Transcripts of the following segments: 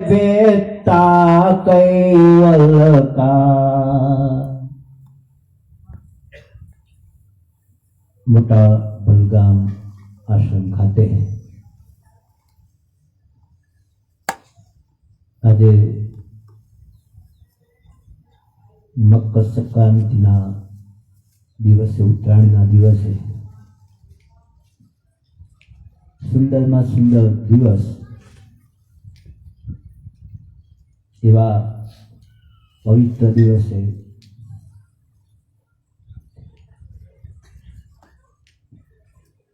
વેતા કૈવલ કા મોટા બલગામ આશ્રમ ખાતે આજે મકર સંક્રાંતિના દિવસે, ઉત્તરાયણના દિવસે સુંદરમાં સુંદર દિવસ એવા પવિત્ર દિવસે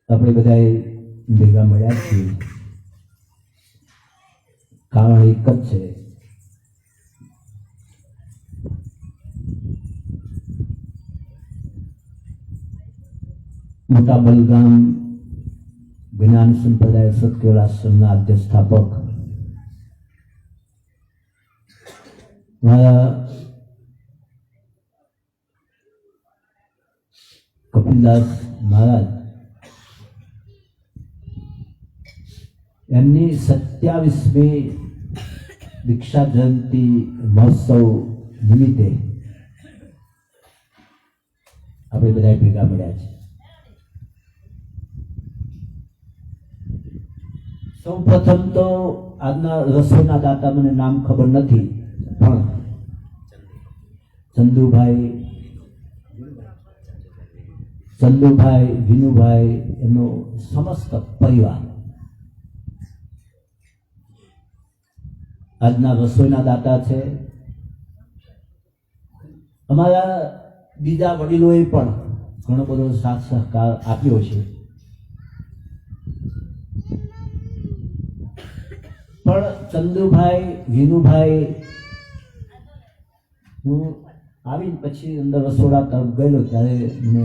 આપણે બધાએ ભેગા મળ્યા છીએ. કારણ એક જ છે, મોટા બલગામ જ્ઞાન સંપ્રદાય સત્કેવલ આશ્રમના અધ્યક્ષાપક મારા કપિલદાસ મહારાજ એમની 27મી દીક્ષા જયંતિ મહોત્સવ નિમિત્તે આપણે બધા ભેગા મળ્યા છે. સૌ પ્રથમ તો આજના રસોઈના દાતા મને નામ ખબર નથી, પણ ચંદુભાઈ, વિનુભાઈ એમનો સમસ્ત પરિવાર આજના રસોઈના દાતા છે. અમારા બીજા વડીલોએ પણ ઘણો બધો સાથ સહકાર આપ્યો છે, પણ ચંદુભાઈ, વિનુભાઈ, હું આવીને પછી અંદર રસોડા તરફ ગયેલો ત્યારે મને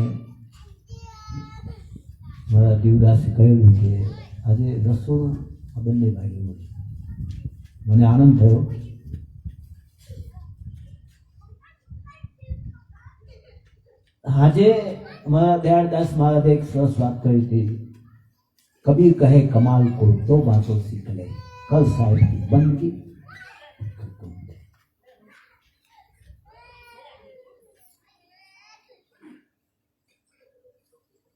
મારા દીવદાસે કહ્યું કે આજે રસોડું આ બંને ભાઈઓનું છે. મને આનંદ થયો. આજે મારા દયાળદાસ મહારાજે એક સરસ વાત કરી હતી. કબીર કહે કમાલ કો દો બાતો સીખ લે, કલ સાહેબ કી બંદગી.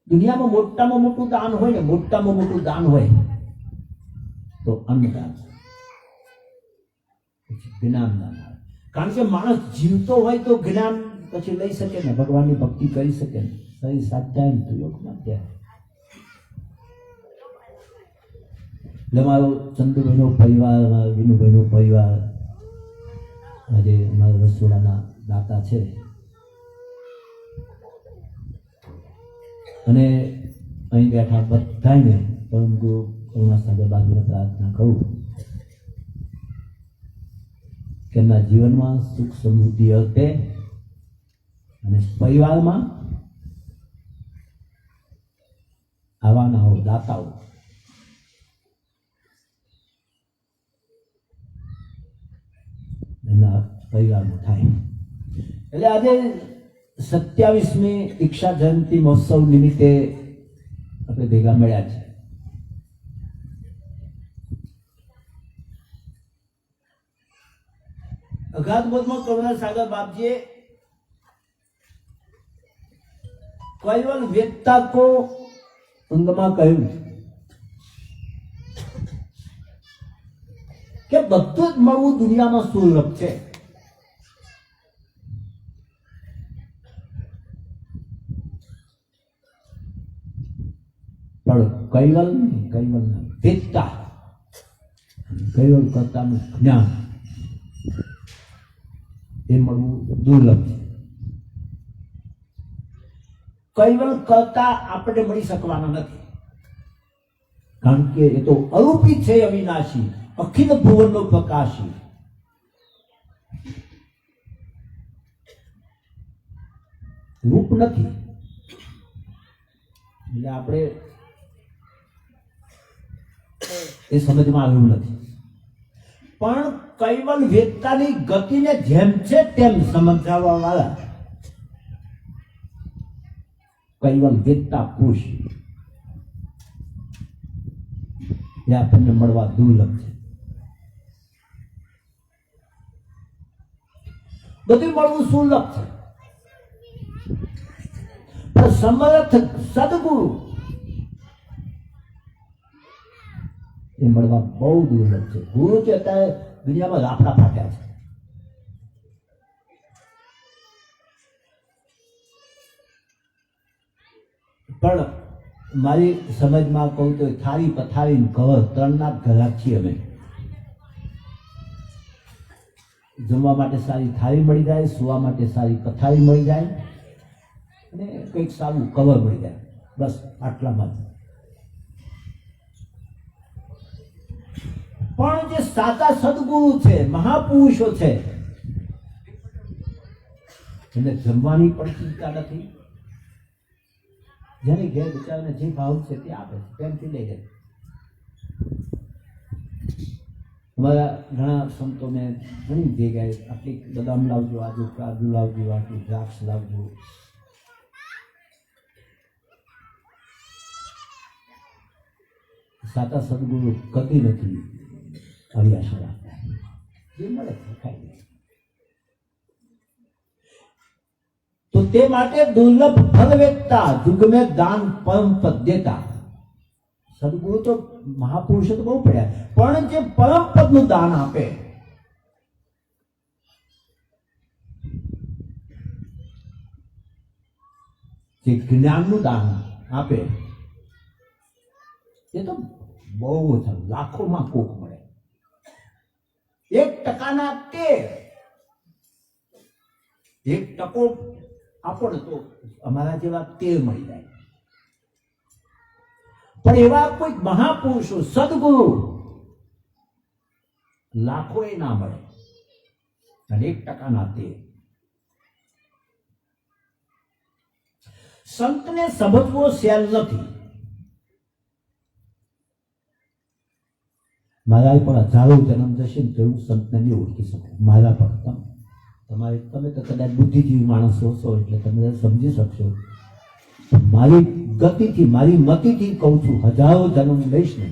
દુનિયામાં મોટામાં મોટું દાન હોય ને, મોટામાં મોટું દાન હોય તો અન્નદાન, જ્ઞાન દાન. કારણ કે માણસ જીવતો હોય તો જ્ઞાન પછી લઈ શકે ને, ભગવાનની ભક્તિ કરી શકે ને, શરીર સાચાય ને તો યોગ ના થાય. એટલે મારો ચંદુભાઈનો પરિવાર, મારો વિનુભાઈનો પરિવાર આજે મારા રસોડાના દાતા છે. અને અહીં બેઠા બધાને પરમ ગુરુ કરુણાસાગર બાબુને પ્રાર્થના કરું કે એમના જીવનમાં સુખ સમૃદ્ધિ અર્પે અને પરિવારમાં આવાના દાતાઓ એમના પરિવારમાં થાય. એટલે આજે 27મી દીક્ષા જયંતિ મહોત્સવ નિમિત્તે આપણે ભેગા મળ્યા છે. અગાધબોધમાં કરુણાસાગર બાપજીએ કૈવલ વેદતા કો અંગમાં કહ્યું કે બધું જ મળવું દુનિયામાં સુલભ છે. પણ કૈવલ વેદતા, કૈવલ કરતાનું જ્ઞાન એ મળવું દુર્લભ છે. કૈવલ કરતા આપણે મળી શકવાના નથી, કારણ કે એ તો અરૂપી છે, અવિનાશી, અખિલ ભુવનનો પ્રકાશી. રૂપ નથી એટલે આપણે એ સમજમાં આવ્યું નથી. પણ કૈવલ વેદતાની ગતિને જેમ છે તેમ સમજાવવા વાળા કૈવલ વેદતા પુરુષ એ આપણને મળવા દુર્લભ છે. બધું મળવું સુલભ છે, પણ સમર્થ સદગુરુ એ મળવા બહુ દુર્લભ છે. ગુરુ છે અત્યારે દુનિયામાં લાફડા ફાટ્યા છે. પણ મારી સમજમાં કહું તો થાળી પથારી ઘર ત્રણના ઘરાક છીએ અમે. જમવા માટે સારી થાળી મળી જાય, સુવા માટે સારી પથારી મળી જાય અને કંઈક સારું કવર મળી જાય, બસ આટલામાં જ. પણ જે સાચા સદગુરુ છે, મહાપુરુષો છે, એને જમવાની પણ ચિંતા નથી. જેને ઘેર બિચારાને જે ભાવ છે તે આપે છે, પ્રેમથી લઈ જાય. અમારા ઘણા સંતોને ઘણી જગ્યાએ આટલી બદામ લાવજો, આજુ કાજુ લાવજો, આટલી દ્રાક્ષ લાવજો. સાચા સદગુરુ કદી નથી આવી આશા રાખતા. જે મળે છે ખાઈ લે. તો તે માટે દુર્લભ ફલ વેચતા યુગ में दान परम पद देता. સદગુરુ તો મહાપુરુષો તો બહુ પડ્યા, પણ જે પરમ પદનું દાન આપે, જે જ્ઞાનનું દાન આપે, એ તો બહુ છે. લાખોમાં કોક મળે. 1% તેર, 1% આપો ને તો અમારા જેવા તેર મળી જાય. પણ એવા કોઈ મહાપુરુષો સદગુરુ લાખો એ ના મળે, અને 1% તેર. સંતને સમજવો સહેલ નથી. મારા પણ હજારો જન્મ જશે ને તો હું સંતને નહીં ઓળખી શકું. મારા પણ તમે તો કદાચ બુદ્ધિજીવી માણસો છો એટલે તમે સમજી શકશો. મારી ગતિથી, મારી મતિથી કહું છું, હજારો જન્મ લઈશ ને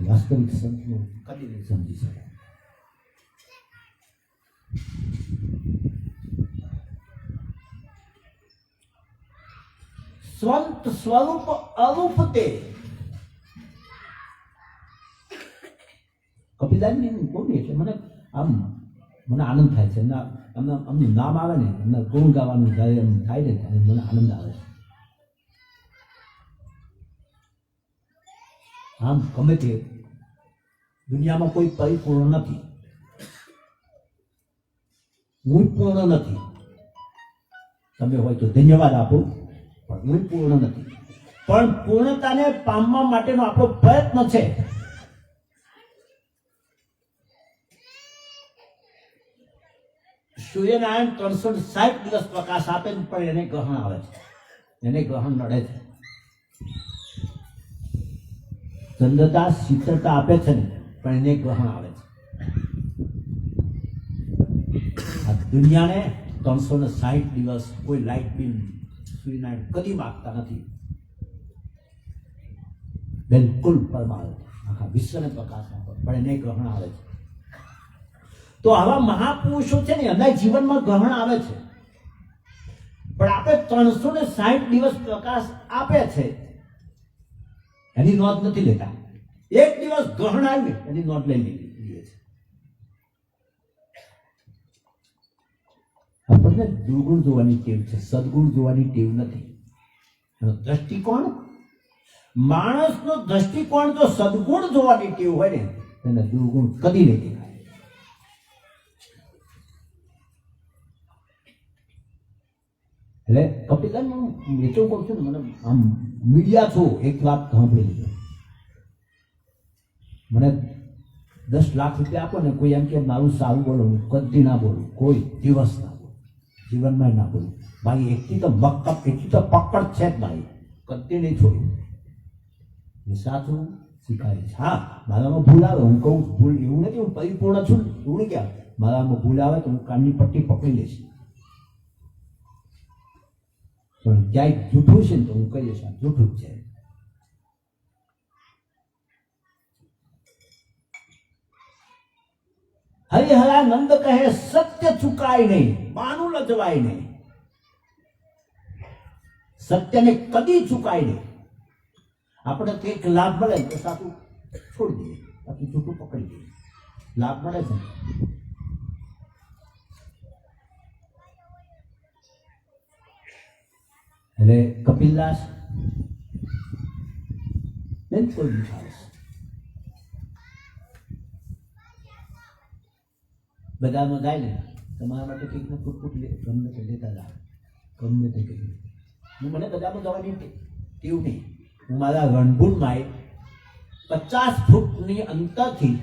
વાસ્તવિક સંતનું કદી નહીં સમજી શકાય. સ્વંત સ્વરૂપ અરૂપ તે. કપિલદાસની કોની એટલે મને આનંદ થાય છે. અમનું નામ આવે ને, અમને ગુણ ગાવાનું જ્યારે એમ થાય ને ત્યારે મને આનંદ આવે છે. આમ ગમે તે દુનિયામાં કોઈ પરિપૂર્ણ નથી, હું પૂર્ણ નથી. તમે હોય તો ધન્યવાદ આપો, પણ હું પૂર્ણ નથી. પણ પૂર્ણતાને પામવા માટેનો આપણો પ્રયત્ન છે. સૂર્યનારાયણ 360 દિવસ પ્રકાશ આપે પણ એને ગ્રહણ આવે છે, એને ગ્રહણ નડે છે. ચંદ્રતા શીતળતા આપે છે ને પણ એને ગ્રહણ આવે છે. આ દુનિયાને 360 દિવસ કોઈ લાઇટ બિલ સૂર્યનારાયણ કદી માગતા નથી. બિલકુલ પરમાણુ આખા વિશ્વને પ્રકાશ આપે પણ એને ગ્રહણ આવે છે. તો આવા મહાપુરુષો છે ને એના જીવનમાં ગ્રહણ આવે છે, પણ આપણે 360 દિવસ પ્રકાશ આપે છે એની નોંધ નથી લેતા. એક દિવસ ગ્રહણ આવ્યું એની નોંધ લઈ લઈએ છે. આપણને દુર્ગુણ જોવાની ટેવ છે, સદગુણ જોવાની ટેવ નથી. એનો દ્રષ્ટિકોણ, માણસનો દ્રષ્ટિકોણ જો સદગુણ જોવાની ટેવ હોય ને એને દુર્ગુણ કદી નહીં દેખાય. એટલે કપિલદાસ હું એટલું કહું છું ને, મને આમ મીડિયા છો એક વાત સાંભળી લીધો. મને 10 લાખ રૂપિયા આપો ને, કોઈ એમ કે મારું સારું બોલો, હું કદી ના બોલું, કોઈ દિવસ ના બોલું, જીવનમાં ના બોલું. ભાઈ એટલી તો મક્કપ, એટલી તો પકડ છે જ ભાઈ, કદી નહીં છોડ્યું. એ સાચું શીખાય. હા, મારામાં ભૂલ આવે, હું કહું ભૂલ એવું નથી, હું પરિપૂર્ણ છું એવું નહીં કહેવાય. મારામાં ભૂલ આવે તો હું કાનની પટ્ટી પકડી લઈશ, પણ ક્યાંય જૂઠું છે ને તો હું કહીશ આ જૂઠું જ છે. હરિહરાનંદ કહે સત્ય ચુકાય નહીં, બાનું લજવાય નહીં, સત્યને કદી ચુકાય નહીં. આપણે કંઈક લાભ મળે તો સાચું છોડી દઈએ, બાકી જૂઠું પકડી દઈએ. લાભ મળે છે એટલે કપિલદાસ બિલકુલ વિચારે બધામાં જાય ને તમારા માટે કંઈક ને ફૂટફૂટ ગમે તે લેતા જાય, ગમે તે કંઈક. હું મને બધામાં જવાની ટેવ નહીં. હું મારા રણભૂલમાં 50 ફૂટની અંતરથી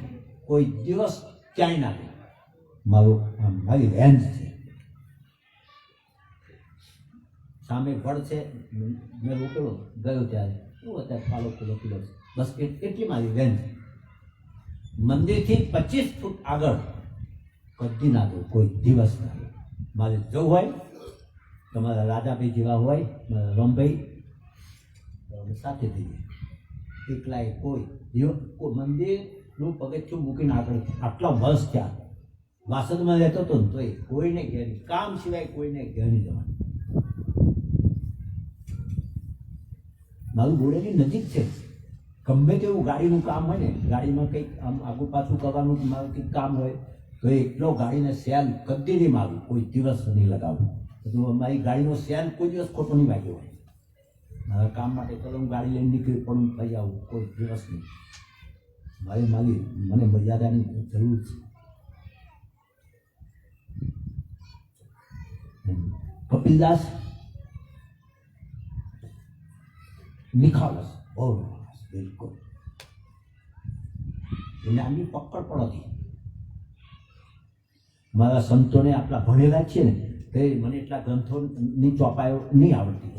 કોઈ દિવસ ક્યાંય ના ગયો. મારી રેન્જ છે. સામે ફળ છે, મેં રોકેલો ગયો ત્યારે શું અત્યારે ફાલો કિલો બસ એટલી મારી રેન્જ. મંદિરથી 25 ફૂટ આગળ કદી ના ગયો, કોઈ દિવસ ના ગયો. મારે જવું હોય, તમારા રાજાભાઈ જેવા હોય, મારા રમભાઈ અમે સાથે જઈએ. એકલાય કોઈ મંદિરનું પગથિયું મૂકીને આગળ આટલા વર્ષ ત્યાં વાસદમાં રહેતો હતો ને તો એ કોઈને ઘેર કામ સિવાય કોઈને ઘેર નહીં જવાનું. મારું બોડેલી નજીક છે. ગમે તેવું ગાડીનું કામ હોય ને, ગાડીમાં કંઈક આમ આગુ પાછું કરવાનું મારું કંઈક કામ હોય તો એટલો ગાડીને સેલ કદી નહીં મારું, કોઈ દિવસ નહીં લગાવું. તો મારી ગાડીનો સેલ કોઈ દિવસ ખોટો નહીં વાગ્યો હોય. મારા કામ માટે ચલો હું ગાડી લઈને નીકળી પણ થઈ આવું, કોઈ દિવસ નહીં. મને મર્યાદાની જરૂર છે. કપિલદાસ નિખાલસ, બહુ બિલકુલ એને આની પકડ પણ હતી. મારા સંતોને આટલા ભણેલા છે ને તે મને એટલા ગ્રંથોની ચોપાયો નહીં આવડતી.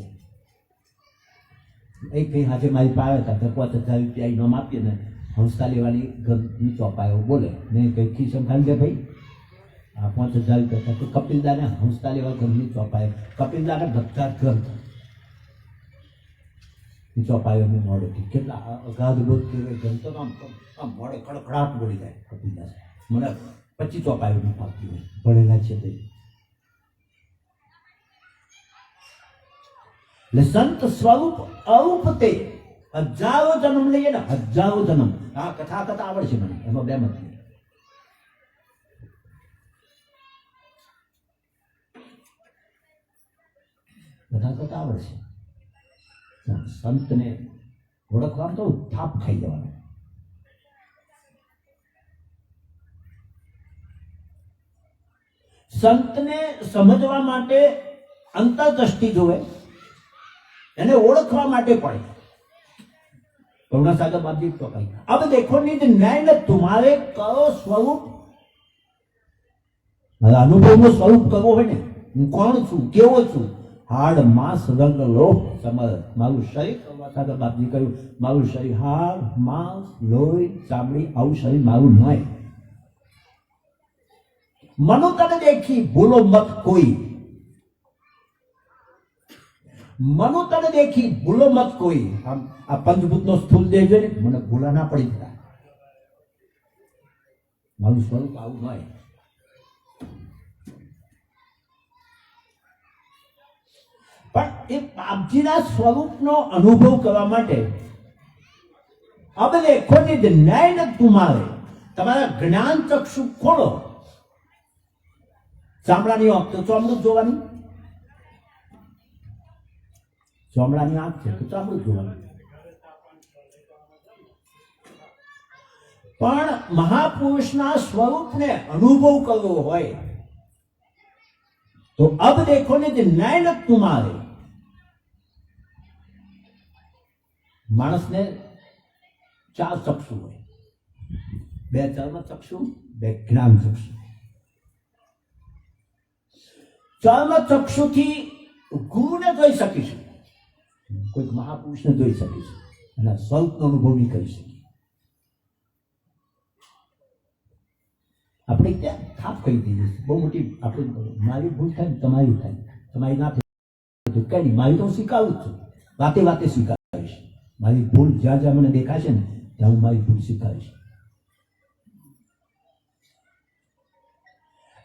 એક કંઈ આજે મારી પાસે હતા તો 5000 રૂપિયા ઇનામ આપીએ ને હંસતા લેવાની ગ્રંથની ચોપાયો બોલે ને કંઈ ખીસમ ખાલી દે ભાઈ આ 5000 રૂપિયા તો કપિલદાને હંસતા લેવા ગ્રંથની ચોપાયો, કપિલદાને બધા ગ્રંથ ચોપાયો મેં મોડેથી કેટલા અગાધ બોધ કહેવાય ગ્રંથો આમ મોડે કડકડાટ બોલી જાય કપિલદાસ. મને 25 ચોપાયો નહીં પાવતી હોય, ભણેલા છે તે. એટલે સંત સ્વરૂપ અરૂપ તે હજારો જન્મ લઈએ ને, હજારો જન્મ. આ કથા કથા આવડશે મને, એમાં બે મત નહીં. કથા કથા આવડશે. સંતને ઓળખવા તો થાપ ખાઈ જવાનો. સંતને સમજવા માટે અંતરદ્રષ્ટિ જોવે, એને ઓળખવા માટે પડે. કરુણાસાગર બાપજી તો કહી, अब देखो निज नैन तुम्हारे करो स्वरूप. મારા અનુભવનું સ્વરૂપ કરવો હોય ને, હું કોણ છું, કેવો છું, હાડ માંસ રંગ લોહ સમર. મારું શરીર, કરુણાસાગર બાપજી કહ્યું, મારું શરીર હાડ માંસ લોહી ચામડી આવું શરીર મારું નહીં. મનો તને દેખી ભૂલો મત કોઈ, મનો તને દેખી ભૂલો મત કોઈ. આમ આ પંચભૂતનો સ્થૂલ દેહ છે ને, મને ભૂલા ના પડી જાય. મારું સ્વરૂપ આવું નહીં. પણ એ બાપજીના સ્વરૂપનો અનુભવ કરવા માટે હવે દેખો ને ન્યાય ન તુમારે, તમારા જ્ઞાન ચક્ષુ ખોલો. ચામડાની આંખ તો ચામડું જોવાની, ચામડાની આંખ છે તો ચામડું જોવાનું. પણ મહાપુરુષના સ્વરૂપને અનુભવ કરવો હોય તો અબ દેખો ને ન્યાય ન તુમારે. માણસને 4 ચક્ષુ હોય, 2 ચર્મ ચક્ષુ, 2 જ્ઞાન ચક્ષુ. ચર્મ ચક્ષુથી ગુરુને જોઈ શકીશું, કોઈક મહાપુરુષને જોઈ શકીશું, અને સ્વરૂપનો અનુભવ નહીં કરી શકીએ. આપણે ક્યાં થાપ કરી દઈએ, બહુ મોટી આપણે મારી ભૂલ થાય, તમારી થાય, તમારી ના થાય કઈ નહીં. મારી તો હું સ્વીકારું જ છું, વાતે વાતે સ્વીકારીશ. મારી ભૂલ જ્યાં જ્યાં મને દેખાશે ને ત્યાં હું મારી ભૂલ સ્વીકારીશ.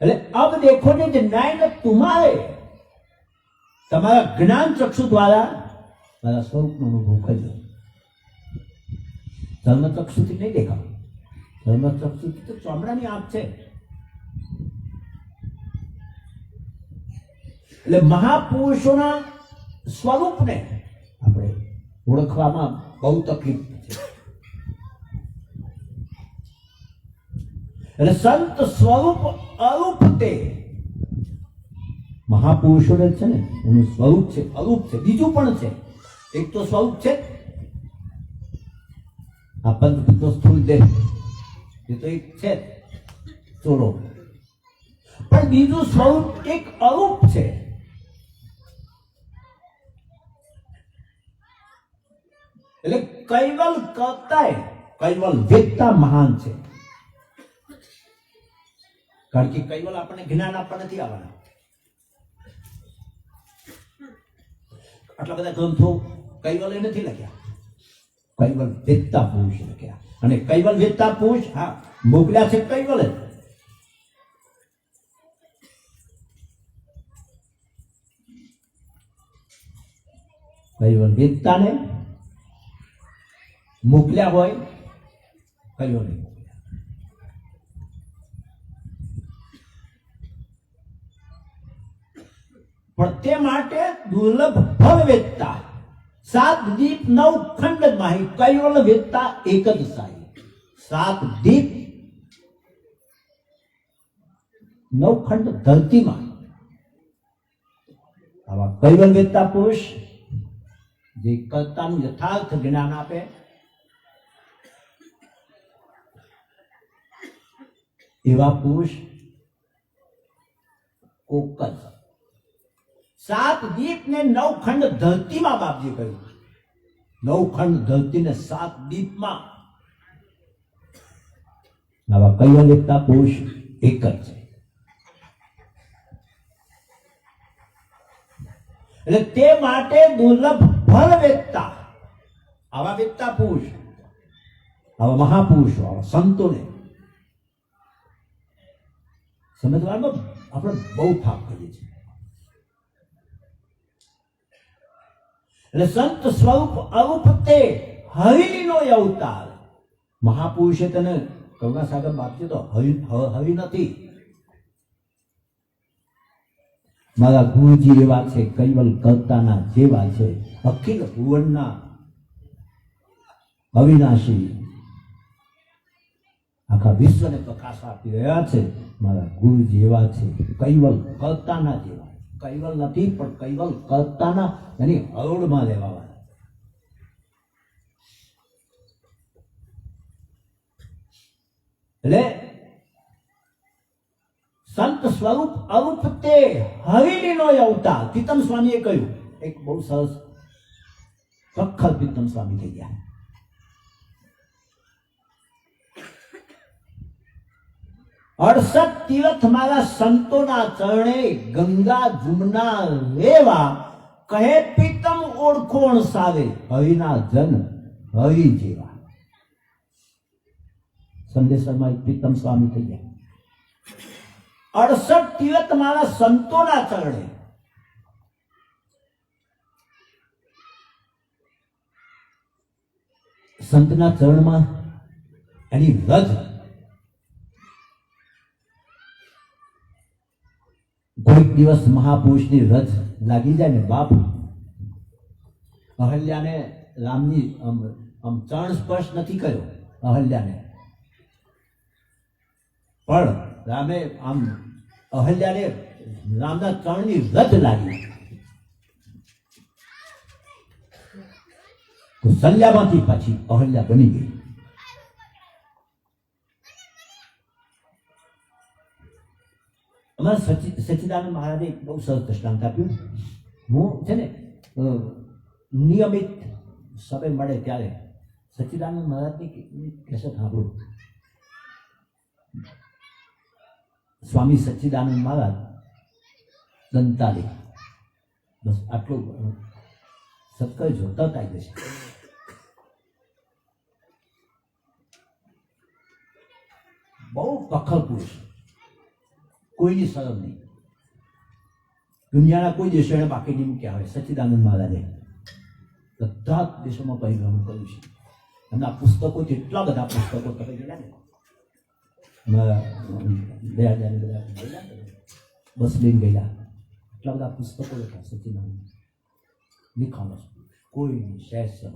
એટલે अब देखो ने जो न्याय न तुम्हारे તમારા જ્ઞાન ચક્ષુ દ્વારા મારા સ્વરૂપનો અનુભવ કરજો. ધર્મ ચક્ષુથી નહીં દેખાવ, ધર્મ ચક્ષુથી તો ચામડાની આંખ છે. એટલે મહાપુરુષોના સ્વરૂપને આપણે ઓળખવામાં બહુ તકલીફ છે. એટલે સંત સ્વરૂપ અરૂપ તે મહાપુરુષોને છે ને એનું સ્વરૂપ છે, અરૂપ છે. બીજું પણ છે, એક તો સ્વરૂપ છે આ પંચભૂતો સ્થૂળ દેહ, એ તો એક છે ચોરો, પણ બીજું સ્વરૂપ એક અરૂપ છે. એટલે કૈવલ કરતાય કૈવલ વેદતા મહાન છે. કારણ કે કૈવલ આપણને જ્ઞાન આપવા નથી આવવાના. આટલા બધા ગ્રંથો કૈવલે નથી લખ્યા, કૈવલ વેદતા પુરુષ લખ્યા. અને કૈવલ વેદતા પુરુષ હા મોકલ્યા છે કૈવલે. કૈવલ વેદતાને મોકલ્યા હોય, કૈવલે મોકલ્યા. પણ તે માટે દુર્લભ ફળ વેદતા 7 દીપ 9 ખંડ માહી કૈવલ વેદતા એક જ સાઈ. 7 દીપ 9 ખંડ ધરતીમાં આવા કૈવલ વેદતા પુરુષ જે કર્તાનું યથાર્થ જ્ઞાન આપે, એવા પુરુષ કોક જ. 7 દીપ ને 9 ખંડ ધરતીમાં બાપજી કહ્યું. 9 ખંડ ધરતી ને 7 દીપમાં આવા કૈવલ વેદતા પુરુષ એક જ છે. એટલે તે માટે દુર્લભ ફળ વેદતા આવા વેદતા પુરુષ, આવા મહાપુરુષો, આવા સંતોને સમજવામાં આપણે બહુ થાક કરીએ છીએ. એટલે સંત સ્વરૂપ અરૂપ તે હરિનો અવતાર. મહાપુરુષે તને કરુણાસાગર બાપજી તો હરિ નથી. મારા ગુરુજી એવા છે, કૈવલ કરતાના જેવા છે, અખિલ ભુવનના અવિનાશી, આખા વિશ્વને પ્રકાશ આપી રહ્યા છે. મારા ગુરુજી એવા છે, કૈવલ કરતાના જેવા. કૈવલ નથી પણ કૈવલ કરતાના એની હરોળમાં લેવાવાળા. એટલે સંત સ્વરૂપ અરૂપ તે હરિનો અવતાર. પ્રીતમ સ્વામીએ કહ્યું, એક બહુ સરસ સખત પ્રીતમ સ્વામી થઈ ગયા. અડસઠ તીર્થ મારા સંતોના ચરણે ગંગા જુમના રેવા કહે પ્રીતમ ઓળખોણ સાવે હરિના જન હરિ જેવા. સંદેશમાં એક પ્રીતમ સ્વામી થઈ ગયા. 68 તીર્થ મારા સંતોના ચરણે. સંતના ચરણમાં એની રજ, કોઈક દિવસ મહાપુરુષની રજ લાગી જાય ને બાપ, અહલ્યાને રામની આમ ચરણ સ્પર્શ નથી કર્યો અહલ્યાને, પણ રામે આમ અહલ્યાને રામના ચરણની રજ લાગી તો સલ્યામાંથી પાછી અહલ્યા બની ગઈ. અમારા સચ્ચિદાનંદ મહારાજે બહુ સરસ દ્રષ્ટાંત આપ્યું. હું છે ને નિયમિત સમય મળે ત્યારે સચ્ચિદાનંદ મહારાજની કેસેટ સાંભળું. સ્વામી સચ્ચિદાનંદ મહારાજ દંતાલી, બસ આટલું સત્કર જોતા આવી જશે. બહુ પ્રખર પુરુષ, કોઈની શરમ નહીં. દુનિયાના કોઈ દેશો એને બાકી નહીં મૂક્યા હોય. સચ્ચિદાનંદ મહારાજે બધા જ દેશોમાં પરિભ્રમણ કર્યું છે. એમના પુસ્તકો એટલા બધા પુસ્તકો તમે ગયેલા ને બસ લઈને ગયેલા, એટલા બધા પુસ્તકો લખ્યા સચ્ચિદાનંદ લીખાણો કોઈની સહેજ શરમ.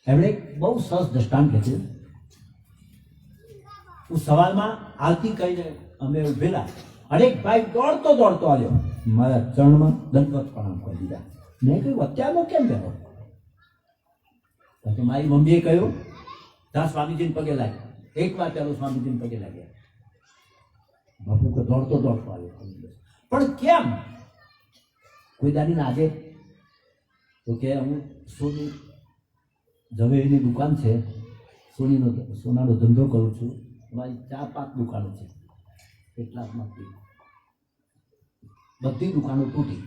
એમણે બહુ સરસ દ્રષ્ટાંત લખ્યું. હું સવારમાં આવતી કહીને અમે ઉભેલા, અનેક ભાઈ દોડતો દોડતો આવ્યો, મારા ચરણમાં દંડવત પ્રણામ કરી દીધા. મેં કહ્યું અત્યારનો કેમ બેઠો? પછી મારી મમ્મીએ કહ્યું ત્યાં સ્વામીજીને પગે લાગ્યા. એક વાર ચાલો સ્વામીજીને પગે લાગ્યા. બાપુ કે દોડતો દોડતો આવ્યો. પણ કેમ? કોઈ દાડીને આજે તો કે હું સોની ઝવેરીની દુકાન છે, સોનાનો ધંધો કરું છું, મારી 4-5 દુકાનો છે. કેટલાકમાંથી બધી દુકાનો તૂટી,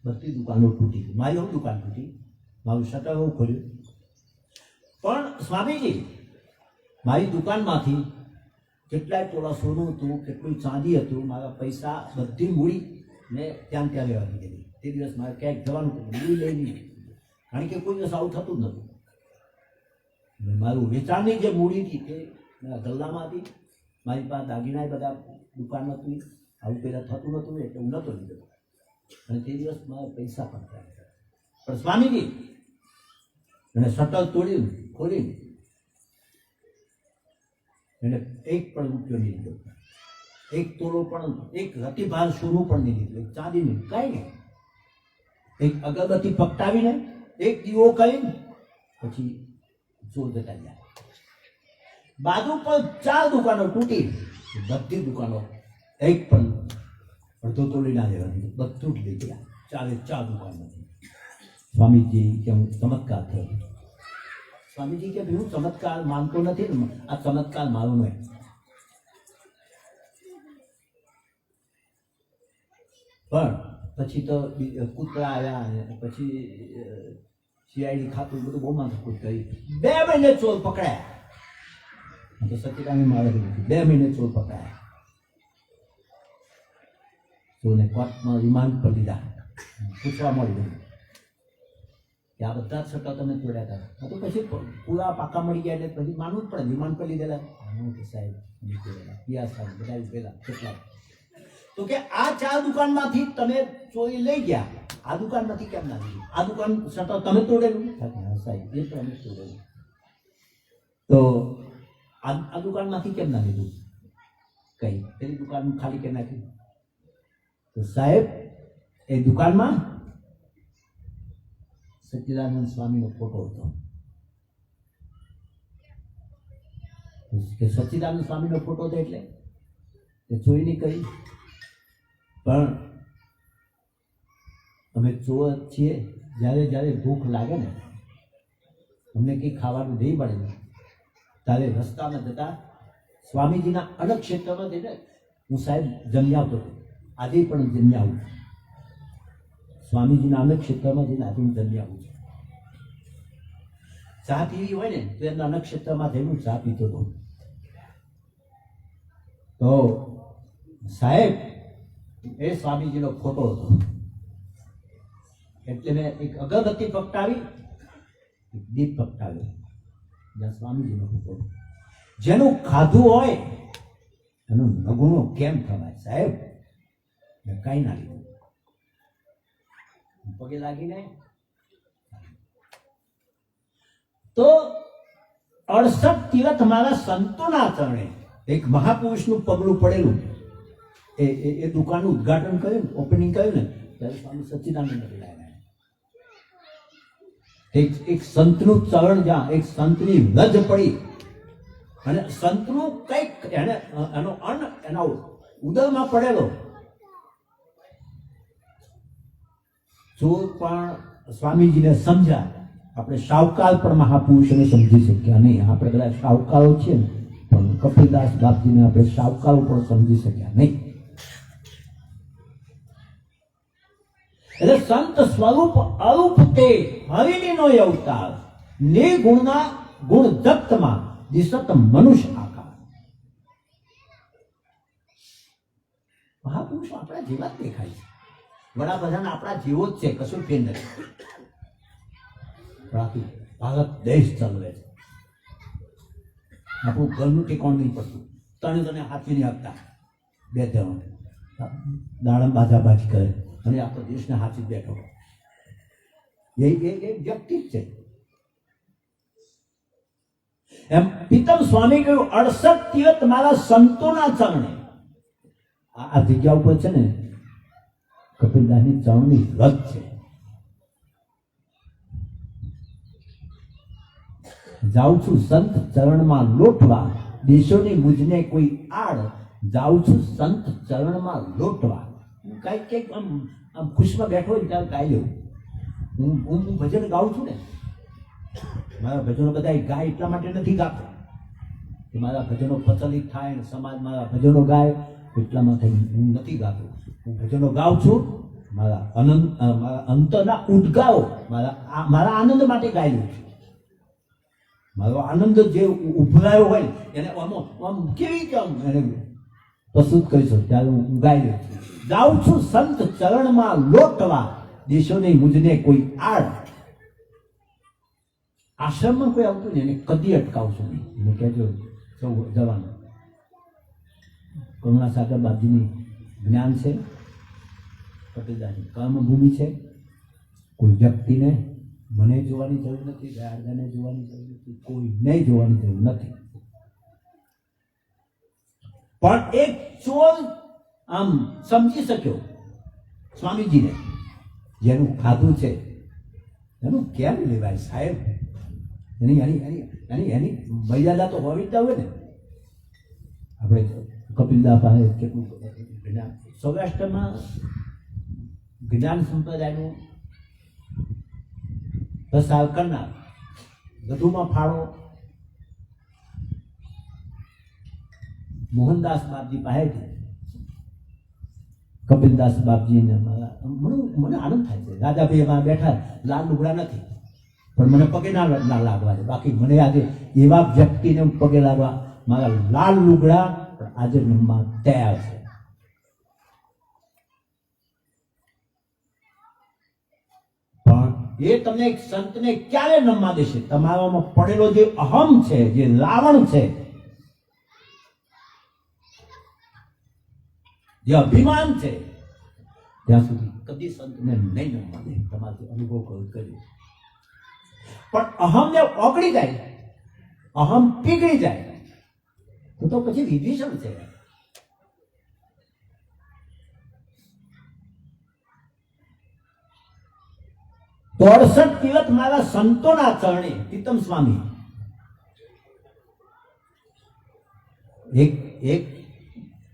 બધી દુકાનો તૂટી. મારી હું દુકાન તૂટી, મારું શટર હું ખોલ્યું. પણ સ્વામીજી મારી દુકાનમાંથી કેટલાય તોલા સોનું હતું, કેટલું ચાંદી હતું, મારા પૈસા બધી મૂડી ને ત્યાં રહેવા દીધેલી. તે દિવસ મારે ક્યાંક જવાનું હતું, મૂડી લઈ નહીં, કારણ કે કોઈ દિવસ આવું થતું જ નહોતું. મારું વેચાણની જે મૂડી હતી તે ગલ્લામાં હતી. મારી પાસે દાગીના બધા દુકાન હતી, આવું પહેલાં થતું નહોતું એટલે હું નહોતો લીધો. અને તે દિવસ મારા પૈસા પણ થયા. પણ સ્વામીજી એને શટર તોડ્યું, ખોલીને એને એક પણ રૂપિયો નહીં લીધો, એક તોલો પણ, એક રતિભાર સોનું પણ નહીં લીધું, એક ચાંદી નહીં, કાંઈ નહીં. એક અગરબત્તી પકટાવીને એક દીવો કરીને પછી ચોર જતા ગયા. બાજુ પર 4 દુકાનો તૂટી, બધી દુકાનો એક પણ અડધો તોલી ના લેવાની, બધું જ લઈ ગયા. 4 દુકાનો. સ્વામીજી કે હું ચમત્કાર થયો. સ્વામીજી કે ભાઈ હું ચમત્કાર માનતો નથી ને, આ ચમત્કાર મારો નહીં. પણ પછી તો કૂતરા આવ્યા, પછી સીઆઈડી ખાતું બધું બહુ માથાકૂટ કરી. 2 મહિને ચોર પકડાયા. તો સચ્ચિદાનંદ મહારાજ 2 મહિને ચોર પકડાયા. ચોરને કોર્ટમાં રિમાન્ડ પર લીધા. પૂછવા મળી ગયું કે આ બધા જ સટ્ટા તમે તોડ્યા હતા. તો પછી પૂરા પાકા મળી ગયા એટલે પછી માનવું જ પડે. રિમાન્ડ પર લીધેલા કે સાહેબ પિયા સાહેબ બધા પેલા કેટલા. તો કે આ 4 દુકાનમાંથી તમે ચોરી લઈ ગયા, આ દુકાનમાંથી કેમ ના લીધી? આ દુકાન શટર તમે તોડેલું? સાહેબ એ તો અમે તોડેલું. તો આ દુકાનમાંથી કેમ ના લીધું? કઈ પેલી દુકાન ખાલી કેમ નાખી? તો સાહેબ એ દુકાનમાં સચ્ચિદાનંદ સ્વામીનો ફોટો હતો. કે સચ્ચિદાનંદ સ્વામીનો ફોટો હતો એટલે એ ચોરી નહીં કરી. પણ અમે ચોર છીએ, જ્યારે જ્યારે ભૂખ લાગે ને, અમને કંઈ ખાવાનું નહીં મળે ને, ત્યારે રસ્તામાં જતા સ્વામીજીના અલગ ક્ષેત્રમાં જઈને હું સાહેબ જમી આવતો હતો. આજે પણ જમી આવું. સ્વામીજીના અલગ ક્ષેત્રમાં જઈને આજે હું જમી આવું છું. ચા પીવી હોય ને તો એમના અલગ ક્ષેત્રમાં જઈને ચા પીતો હતો. તો સાહેબ એ સ્વામીજીનો ફોટો હતો. એટલે મેં એક અગરબત્તી પકટાવી, એક દીપ પકટાવ્યો, જ્યાં સ્વામીજીનો ફોટો. જેનું ખાધું હોય એનું નગુણો કેમ થવાય સાહેબ? મેં કાંઈ ના લીધું. પગે લાગીને તો 68 તીર્થ મારા સંતોના ચરણે એક મહાપુરુષનું પગલું પડેલું. એ દુકાનનું ઉદઘાટન કર્યું, ઓપનિંગ કર્યું ને ત્યારે સ્વામી સચ્ચિદાનંદ લાવ્યા. એક સંતનું ચરણ, જ્યાં એક સંતની લજ પડી અને સંતનું કંઈક એનો અન્ન એના ઉદરમાં પડેલો. ચોર પણ સ્વામીજીને સમજ્યા. આપણે શાહુકાર પણ મહાપુરુષોને સમજી શક્યા નહીં. આપણે બધા શાહુકારો છીએ ને, પણ કપિલદાસ બાપજીને આપણે શાહુકારો પણ સમજી શક્યા નહીં. એટલે સંત સ્વરૂપ અરૂપ તે હરિનો અવતાર, નિર્ગુણના ગુણ જપ્તમાં દિશત મનુષ્ય આકાર. મહાપુરુષો આપણા જેવા જ દેખાય છે. વડાપ્રધાન આપણા જેવો જ છે, કશું ફેર નથી. બાકી ભારત દેશ ચલવે છે. આપણું ઘરનું ઠેકાણ નહીં પડતું. તને હાથવી નહીં આપતા. બે જણ દાડમ બાજાબાજી કરે અને આપણો દેશને હાથી બેઠો. એ વ્યક્તિ જ છે. એમ પીતમ સ્વામી કહ્યું 68 તીર્થ મારા સંતોના ચરણે. આ જગ્યા ઉપર છે ને કપિલદાસની ચરણની રજ છે. જાઉં છું સંત ચરણમાં લોટવા, દેશોની મુજને કોઈ આડ. જાઉં છું સંત ચરણમાં લોટવા. હું કઈક આમ ખુશમાં બેઠો હોય ત્યારે ગાઈ લઉં. હું ભજન ગાઉં છું ને. મારા ભજનો બધા ગાય એટલા માટે નથી ગાતો કે મારા ભજનો પ્રચલિત થાય ને સમાજ મારા ભજનો ગાય, એટલા માટે હું નથી ગાતો. હું ભજનો ગાઉં છું મારા અંતરના ઉદ્ગાઓ, મારા આનંદ માટે ગાઈ લઉં છું. મારો આનંદ જે ઉભરાયો હોય એને આમ કેવી રીતે એને પ્રસ્તુત કરી શકું ત્યારે હું ગાઈ લઉં છું. જાઉં છું સંત ચરણમાં લોટવા, દેશોની મુજને કોઈ આડ. આશ્રમમાં કોઈ આવતું ને એને કદી અટકાવશું નહીં. એને કહેજો જવાનું. કરુણાસાગર બાપજીની જ્ઞાન છે, કપિલદાસની કર્મભૂમિ છે. કોઈ વ્યક્તિને મને જોવાની જરૂર નથી, દયાળદાને જોવાની જરૂર નથી, કોઈને જોવાની જરૂર નથી. પણ એક ચોર આમ સમજી શક્યો સ્વામીજીને, જેનું ખાધું છે એનું કેમ લેવાય સાહેબ? એની મર્યાદા તો હોવી જ હોય ને. આપણે કપિલદાસ પાસે કેટલું જ્ઞાન, સૌરાષ્ટ્રમાં જ્ઞાન સંપ્રદાયનું પ્રસાર કરનાર, વધુમાં ફાળો મોહનદાસ બાપજી પાસેથી. કપિલદાસ બાપજીને મને આનંદ થાય છે. રાજાભાઈ એમાં બેઠા, લાલ લુગડા નથી પણ મને પગે ના લાગવા છે. બાકી મને આજે એવા વ્યક્તિને પગે લાગવા, મારા લાલ લુગડા આજે નમવા તૈયાર છે. પણ એ તમને એક સંતને ક્યારે નમવા દેશે? તમારામાં પડેલો જે અહમ છે, જે લાવણ છે, જે અભિમાન છે, ત્યાં સુધી કદી સંતને નહીં નમવા દે. તમારે અનુભવ કર્યો. પણ અહમને ઓગળી જાય, અહમ પીગળી જાય તો પછી વિભીષણ છે. તો 68 તીર્થ મારા સંતોના ચરણે. પીતમ સ્વામી એક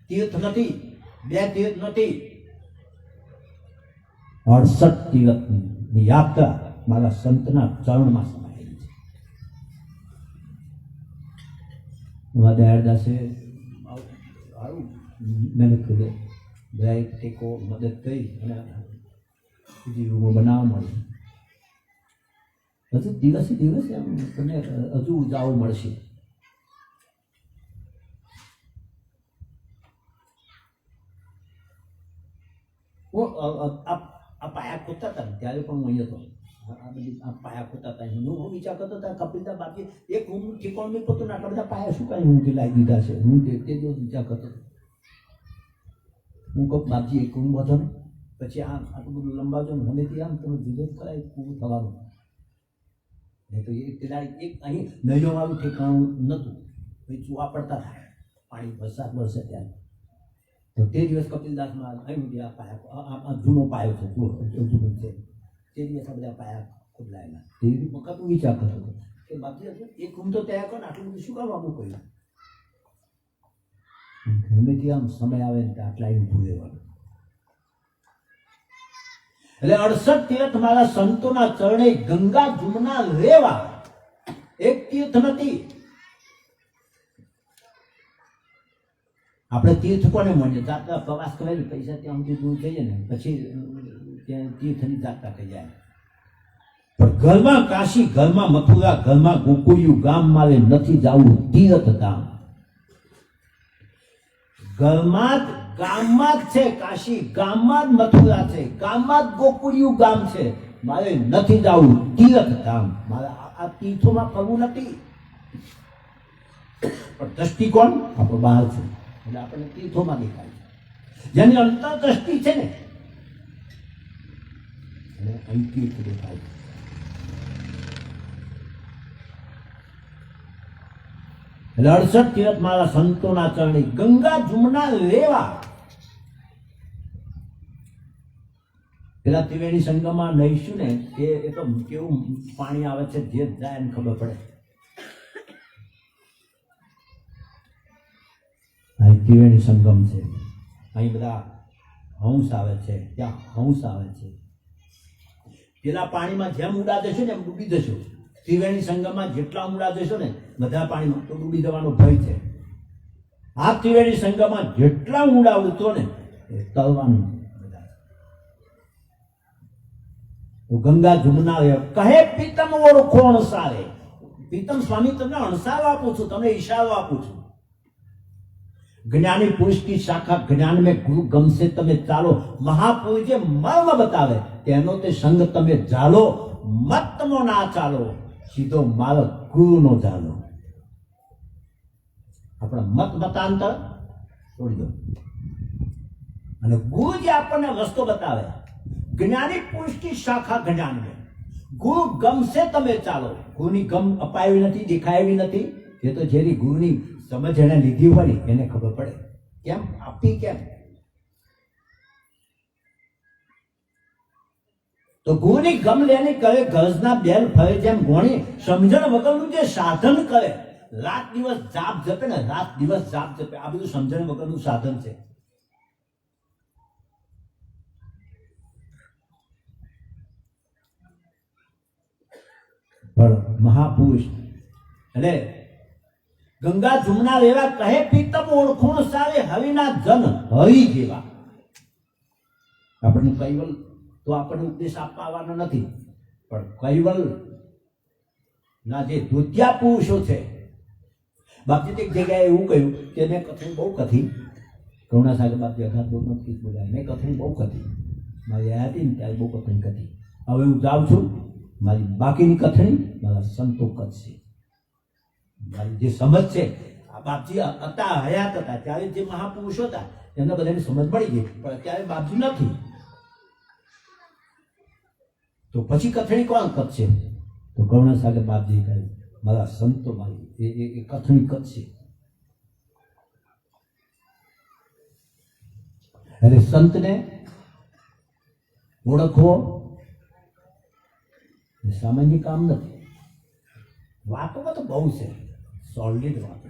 તીર્થ નથી, બે તીર્થ નથી, 68 તીર્થની યાત્રા મારા સંતના ચરણમાં સમાયેલી છે. દયાળદાસે મહેનત કરી, દરેક ટેકો મદદ કરી અને બીજી રૂમો બનાવવા મળી. હજુ દિવસે દિવસે તમને હજુ ઉજાવો મળશે. આ પાયા ખોદતા હતા ત્યારે પણ હું અહીંયા હતો. આ બધી આ પાયા ખોદતા હતા. હું વિચાર કરતો હતા કપિલદાસ બાપજી એક રૂમ ઠેકાણું નહીં પડતું ને આટલા બધા પાયા શું કાંઈ હું લાવી દીધા છે. હું તે દિવસ વિચાર કરતો હતો. હું કહું બાપજી એક રૂમ વધો ને પછી આટલું બધું લંબાવજો ને હમેથી આમ તમે જુદો કરાય પૂરું થવાનું. નહીં તો એક અહીં નૈલો વાળું ઠેકાણું નહોતું, પછી ચૂવા પડતા થાય પાણી વરસાદ વરસે ત્યારે. તો તે દિવસ કપિલદાસમાં અહીં આ પાયા જૂનો પાયો છે, જૂનો છે, તે દિવસ આ બધા પાયા ખોદલાયેલા. તે વખત હું વિચાર કરતો હતો કે બાપજી એક રૂમ તો તૈયાર કરો ને, આટલું બધું શું કરવાનું કહ્યું. હમેથી આમ સમય આવે ને આટલા ઊભું રહેવાનું. એટલે 68 તીર્થ મારા સંતોના ચરણે ગંગા જુમના રેવા. એક તીર્થ નથી. આપણે તીર્થ કોને મળીએ? જાત્રા પ્રવાસ કરેલી પૈસા ત્યાં સુધી દૂર જઈએ ને પછી ત્યાં તીર્થની જાત્રા થઈ જાય. પણ ઘરમાં કાશી, ઘરમાં મથુરા, ઘરમાં ગોકુળિયું, ગામ મારે નથી જાવું તીર્થ ધામ. ઘરમાં જ, ગામમાં જ છે કાશી, ગામમાં જ મથુરા છે, ગામમાં જ ગોકુળિયું ગામ છે. મારે નથી જાવું તીર્થ ધામ. મારે આ તીર્થોમાં ફરવું નથી. પણ દ્રષ્ટિકોણ આપણો બહાર છે એટલે આપણને તીર્થોમાં દેખાય છે. જેની અંતરદ્રષ્ટિ છે ને એને અહીં તીર્થ દેખાય છે. એટલે 68 તીર્થ મારા સંતોના ચરણે, ગંગા જુમના લેવા. પેલા ત્રિવેણી સંગમમાં નહીશું ને એ તો કેવું પાણી આવે છે, જે જાય એને ખબર પડે. અહીં ત્રિવેણી સંગમ છે, અહીં બધા હંસ આવે છે, ત્યાં હંસ આવે છે. પેલા પાણીમાં જેમ ઉડા જશો ને એમ ડૂબી જશો. ત્રિવેણી સંગમમાં જેટલા ઊંડા જશો ને બધા પાણીમાં તો ડૂબી જવાનો ભય છે. આ ત્રિવેણી સંગમમાં જેટલા ઊંડા ઉતરો ને એ તરવાનું. તો ગંગા જુમના કહે પીતમ ઓળખો અણસારે. પીતમ સ્વામી તમને અણસારો આપું છું, તમને ઈશારો આપું છું. જ્ઞાની પુરુષ की शाखा, જ્ઞાન में गुरु गम से તમે ચાલો. મહાપુરુષ જે મર્મ બતાવે તેનો તે સંગ તમે જાલો. મતમો ના ચાલો, સીધો માર્ગ ગુરુનો ચાલો. આપણા મત મતાંતર છોડી દો અને ગુરુ જે આપણને રસ્તો બતાવે. જ્ઞાની પુરુષ की शाखा જ્ઞાન में, ગુરુ ગમ से તમે ચાલો. ગુરુની ગમ અપાવી નથી, દેખાવી નથી. એ તો જેની ગુરુની સમજ એને લીધી હોય ને એને ખબર પડે. કેમ આપી, કેમ તો ગુરુની ગમ લેની કરે. ગરજના બેલ ફરે જેમ ગોણી. સમજણ વગરનું જે સાધન કરે, રાત દિવસ જાપ જપે ને, રાત દિવસ જાપ જપે, આ બધું સમજણ વગરનું સાધન છે. પણ મહાપુરુષ એટલે ગંગા જુમના લેવા કહે પીતમ ઓળખોણ સારે. હરિના જન હરિ જેવા. આપણને કૈવલ તો આપણને ઉપદેશ આપવાનો નથી, પણ કૈવલ ના જે ધોત્યા પુરુષો છે. બાપજી એક જગ્યાએ એવું કહ્યું કે મેં કથણી બહુ કથી. કરુણા સાગર બાપજી અઘાત બહુ નથી બોલ્યા. મેં કથણી બહુ કથી, મારી આ હતી ને ત્યારે બહુ કથણી કથી. હવે હું જાઉં છું, મારી બાકીની કથણી મારા સંતો કરશે. મારી જે સમજ છે, આ બાપજી હતા, હયાત હતા ત્યારે જે મહાપુરુષો હતા એમને બધાની સમજ મળી ગઈ, પણ અત્યારે બાપજી નથી. તો પછી કથણી કોણ કરશે? તો કરુણા સાગર બાપજી કહે મારા સંતો મારી એ કથણી કરશે. એટલે સંતને ઓળખવો સામાન્ય કામ નથી. વાતોમાં તો બહુ છે, સોલિડ વાતો,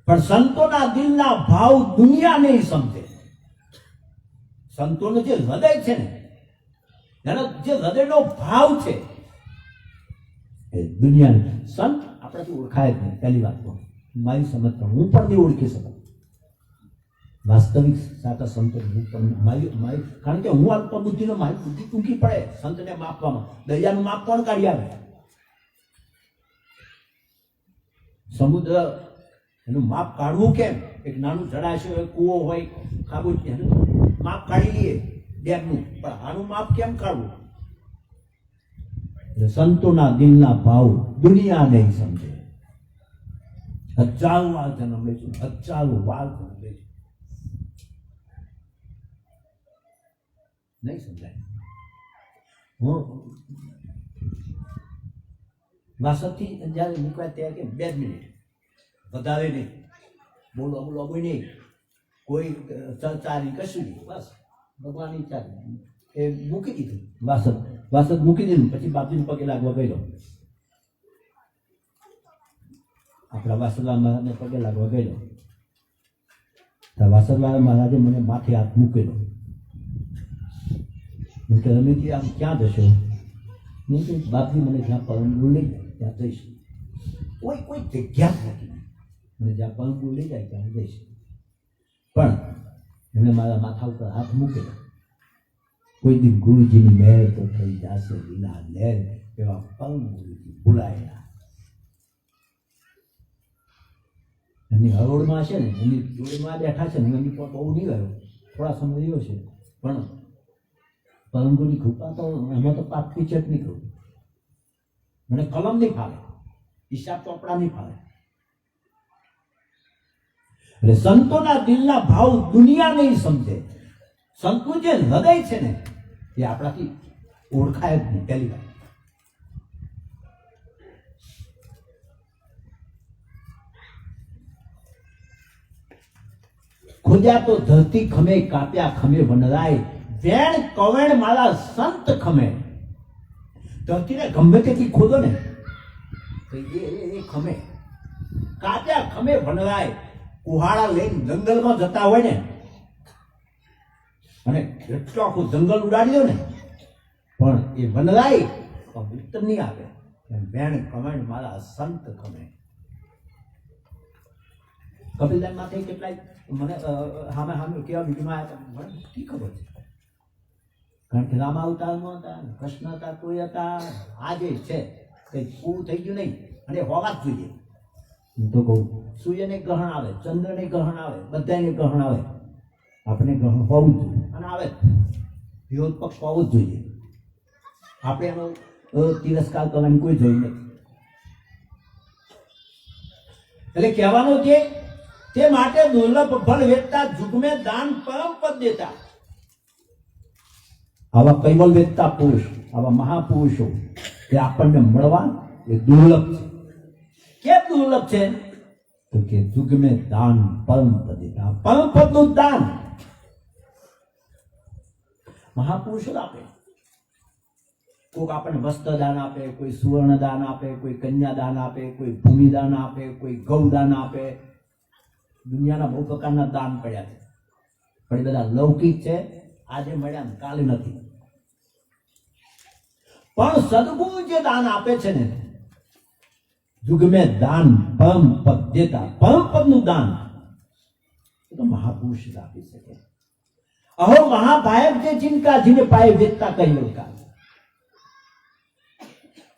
પણ સંતોના દિલના ભાવ દુનિયા નહીં સમજે. સંતોનું જે હૃદય છે ને, એનો જે હૃદયનો ભાવ છે એ દુનિયા. સંત આપણાથી ઓળખાય જ નહીં. પહેલી વાત તો મારી સમજ તો હું પણ નહીં ઓળખી શકું. વાસ્તવિક સાચા સંતો મારી કારણ કે હું અલ્પબુદ્ધિનો, મારી બુદ્ધિ ટૂંકી પડે સંતને માપવામાં. દરિયાનું માપ કોણ કાઢી આવે? સમુદ્ર એનું માપ કાઢવું કેમ? એક નાનું જળાશય હોય, કૂવો હોય, ખાબુચ, એનું માપ કાઢી લઈએ ડેમનું, પણ આનું માપ કેમ કાઢવું? સંતોના દિલના ભાવ દુનિયા નહીં સમજે. હજારો વાર જન્મ લે છે, હજારો વાર જન્મ લે છે, નહીં સમજાય. હું વાસદથી જયારે નીકળ્યા ત્યારે કે 2 મિનિટ વધારે નહીં, બોલો બોલો નહીં, કોઈ ચર્ચા નહીં, કશું નહીં, બસ ભગવાનની ઈચ્છા એ મૂકી દીધું. વાસદ મૂકી દીધું. પછી બાપજીને પગે લાગવા ગયેલો. આપણા વાસદવાળા મહારાજને પગે લાગવા ગયેલો. વાસદવાળા મહારાજે મને માથે હાથ મૂકેલો. કે રમેશજી આમ ક્યાં જશો? મેં કહ્યું બાપજી મને જ્યાં પરમ લઈ જાય ત્યાં જઈશ. કોઈ જગ્યા જ નથી, મને જ્યાં પરમ લઈ જાય ત્યાં જઈશ. પણ એમણે મારા માથા ઉપર હાથ મૂકેલો. કોઈ દી ગુરુજીની મહેર તો થઈ જશે લીલા લહેર, એવા પંગ ગુરુજી ભૂલાયા. એની હરોળમાં છે ને, એની જોડમાં બેઠા છે ને, એની પર બહુ નહીં ગયો, થોડા સમય રહ્યો છે, પણ પરમગુરુની કૃપા તો એમાં તો પાપની ચટણી કરું. મને કલમ નહીં ફાવે, હિસાબ ચોપડા નહીં ફાવે. એટલે સંતોના દિલના ભાવ દુનિયા નહીં સમજે. સંતનું જે હૃદય છે ને એ આપણાથી ઓળખાય જ નહીં. પહેલી વાત ખોજ્યા તો ધરતી ખમે, કાપ્યા ખમે વનરાય, વેણ કવેણ મારા સંત ખમે. ધરતીને ગમે તેથી ખોદો ને તો એ ખમે. કાપ્યા ખમે વનરાય, કુહાડા લઈને જંગલમાં જતા હોય ને અને એટલો આખું જંગલ ઉડાડી દો ને પણ એ વનરાય ઉત્તર નહીં આવે. વેણ કવેણ મારા સંત ખમે. કપિલદાન માથે કેટલાય મને સામે કેવા બીજમાં આવ્યા મને શી ખબર છે. કારણ કે રામા અવતારમાં હતા, કૃષ્ણ હતા, કોઈ હતા. આ જે છે કંઈ પૂરું થઈ ગયું નહીં અને હોવા જ જોઈએ. હું તો કહું સૂર્યને ગ્રહણ આવે, ચંદ્રને ગ્રહણ આવે, બધાને ગ્રહણ આવે, આપણે ગ્રહણ હોવું જ જોઈએ અને આવે વિરોધ પક્ષ હોવું જ જોઈએ. આપણે એનો તિરસ્કાર કરવાની કોઈ જરૂર નથી. એટલે કહેવાનું છે તે માટે દુર્લભ ફળ વેચતા જુગમે દાન પરમ પદ દેતા. આવા કૈવલ વેચતા પુરુષ, આવા મહાપુરુષો એ આપણને મળવા એ દુર્લભ છે. કેમ દુર્લભ છે? તો કે જુગમે દાન પરમ પદ દેતા. પરમ પદનું દાન મહાપુરુષો આપે. કોઈક આપણને વસ્ત્ર દાન આપે, કોઈ સુવર્ણ દાન આપે, કોઈ કન્યા દાન આપે, કોઈ ભૂમિ દાન આપે, કોઈ ગૌ દાન આપે. દુનિયાના બહુ પ્રકારના દાન પડ્યા છે, પણ એ બધા લૌકિક છે. આજે મળ્યા ને કાલે નથી. પણ સદગુરુ જે દાન આપે છે ને, જુગમે દાન પરમ પદ દેતા, પરમ પદનું દાન એ તો મહાપુરુષ જ આપી શકે. અહો મહાભાયક જે જિનકા જીને પાયે વેચતા કહી કા.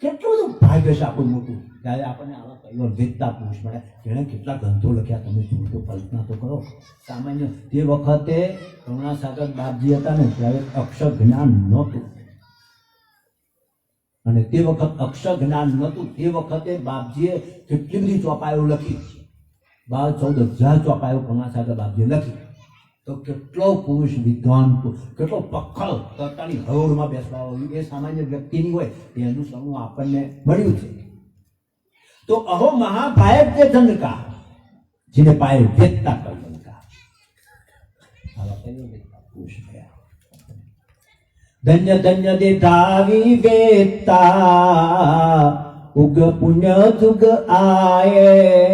કેટલું બધું ભાગ્ય છે આપણું મોટું ત્યારે આપણને આવા કઈવાર વેચતા પુરુષ મળ્યા. જેણે કેટલા ગ્રંથો લખ્યા તમે જુઓ તો કલ્પના તો કરો. સામાન્ય તે વખતે કરુણાસાગર બાપજી હતા ને ત્યારે અક્ષર જ્ઞાન નહોતું, અને તે વખત અક્ષર જ્ઞાન નહોતું. તે વખતે બાપજીએ કેટલી બધી ચોપાઈઓ લખી, 12-14,000 ચોપાઈઓ કરુણાસાગર બાપજીએ લખી. તો કેટલો પુરુષ વિદ્વાન, કેટલો પખલ કરતાની હરોળમાં બેસવા હોય એ સામાન્ય વ્યક્તિની હોય એનું સમૂહ આપણને મળ્યું છે. તો અહો મહાભાયક જે જનકા જેને પાયે વેચતા કલ્પનકા. આવા કયો વેચતા પુરુષ થયા. ધન્ય ધન્ય દે ધાવી વેચતા, ઉગ પુણ્ય જુગ આયેતા.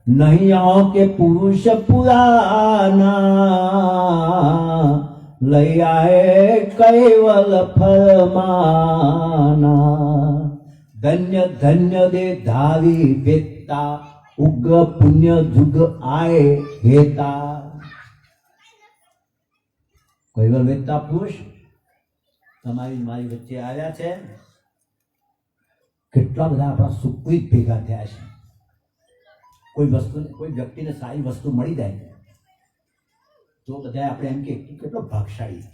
નહીં કે પુરુષ પુરાના, લઈ આए કૈવલ ફરમાના. ધન્ય ધન્ય દે ધાવી વેચતા, ઉગ પુણ્ય જુગ આए હેતા. કૈવલ વેચતા પુરુષ તમારી મારી વચ્ચે આવ્યા છે. કેટલા બધા આપણા સુખવીત ભેગા થયા છે. કોઈ વસ્તુ, કોઈ વ્યક્તિને સારી વસ્તુ મળી જાય તો બધા આપણે એમ કે કેટલો ભાગશાળી.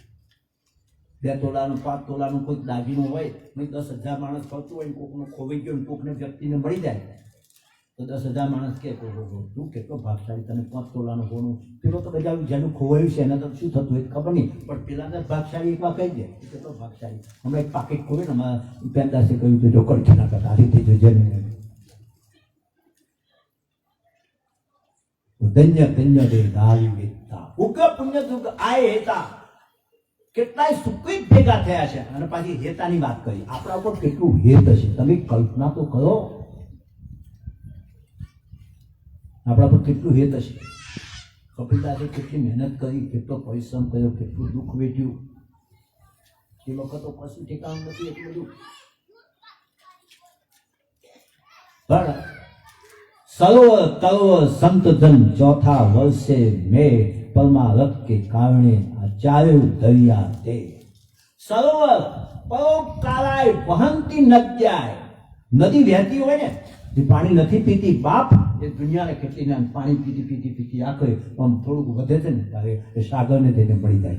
2 તોલાનું 5 તોલાનું કોઈ દાગીનો હોય, 10,000 માણસ ફરતું હોય, કોકનો ખોવાઈ ગયો, કોકને વ્યક્તિને મળી જાય તો 10,000 માણસ કે તું કેટલો ભાગશાળી, તને 5 તોલાનું કોનું. પેલો તો બધા જેનું ખોવાયું છે એને તો શું થતું હોય ખબર નહીં, પણ પેલાને ભાગશાળી એકવાર કહી દે કેટલો ભાગશાળી. હમણાં એક પાકીટ ખોલ્યું ને અમારા પેનદાસે કહ્યું તો જો કડકી ના કરતા આ રીતે જોજે ને. ધન્ય ધન્ય દે ધાવી વેચતા, ઉગ પુણ્ય જુગ આએ હેતા. કેટલાય સુખિત ભેગા થયા છે. અને પાછી હેતાની વાત કરી. આપણા ઉપર કેટલું હેત હશે તમે કલ્પના તો કરો. આપણા પર કેટલું હેત હશે. કપિલદાસે કેટલી મહેનત કરી, કેટલો પરિશ્રમ કર્યો, કેટલું દુઃખ વેઠ્યું. એ વખત તો કશું ઠેકાણું નથી એટલું બધું. પણ સર્વ તર્વ સંતજન ચોથા વર્ષે મેં परमारथ के कारणे आ चारे दरिया ते સરોવર પરોપકારાય વહંતી નદ્યાય નદી વહેતી હોય ને એ પાણી નથી પીતી બાપ એ દુનિયાને કેટલી ને પાણી પીતી પીતી પીતી આખરે આમ થોડુંક વધે છે ને ત્યારે એ સાગરને થઈને મળી જાય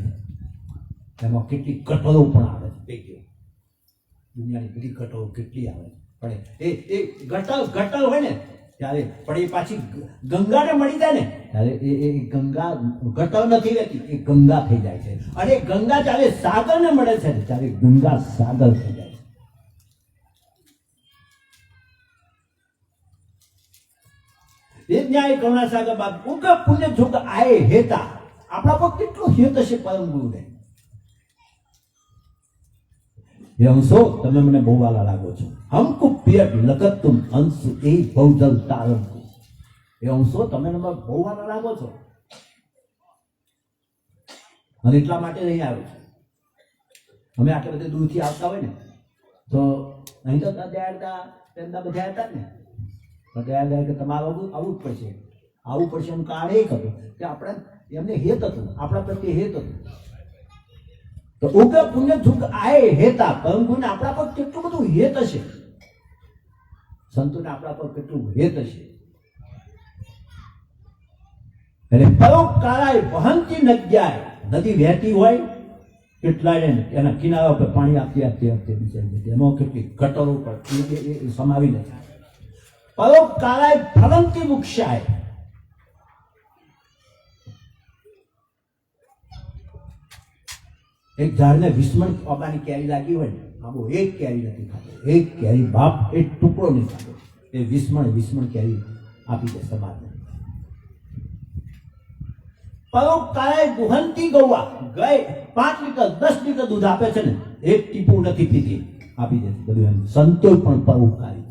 છે એમાં કેટલી ગટરો પણ આવે છે ભેગી દુનિયાની બધી ગટરો કેટલી આવે છે પણ એ ગટર હોય ને ત્યારે પણ એ પાછી ગંગાને મળી જાય ને ત્યારે એ ગંગા ગટર નથી રહેતી એ ગંગા થઈ જાય છે અને ગંગા જ્યારે સાગરને મળે છે ત્યારે ગંગા સાગર થઈ જાય છે એ ન્યાય કરુણા સાગર બાદ ઉગ પુણ્ય જોગ આય હેતા આપણા પર કેટલો હેત હશે પરમ ગુરુને એ અંશો તમે મને બહુ વાલા લાગો છો હમકુ પિયટ લગત તુમ અંશ એ બહુજલ તારંકુ એ અંશો તમે મને બહુ વાલા લાગો છો અને એટલા માટે અહીં આવે છે અમે આટલા બધા દૂરથી આવતા હોય ને તો અહીં તો દયાળતા તેમના બધા હતા ને પણ દયાળ કે તમારે આવવું જ પડશે એમ કારણ એક હતું કે આપણે એમને હેત હતું આપણા પ્રત્યે હેત હતું તો ઉગ પુણ્ય જુગ આય હેતા પરંતુ આપણા પર કેટલું બધું હેત હશે સંતોને આપણા પર કેટલું હેત હશે એટલે પરોપકારાય વહંતી નદ્યાય નદી વહેતી હોય કેટલાય એના કિનારા પર પાણી આપતી આપતી આપતી બિચારી જતી એમાં કેટલી ગટરો પર એ સમાવી નથી પરોપકારાય ફલંતી વૃક્ષાય એક ઝાડને વિસ્મણ પાપાની કેરી લાગી હોય ને આબો એક કેરી નથી ખાતો એક કેરી બાપ એક ટુકડો નહીં ખાતો એ વિસ્મણ કેરી આપી દે સમાજને પરોપકારાય ગુહંતી ગૌવા ગઈ 5 લીટર 10 લીટર દૂધ આપે છે ને એક ટીપું નથી પીતી આપી દે બધું એમ સંતો પણ પરોપકારી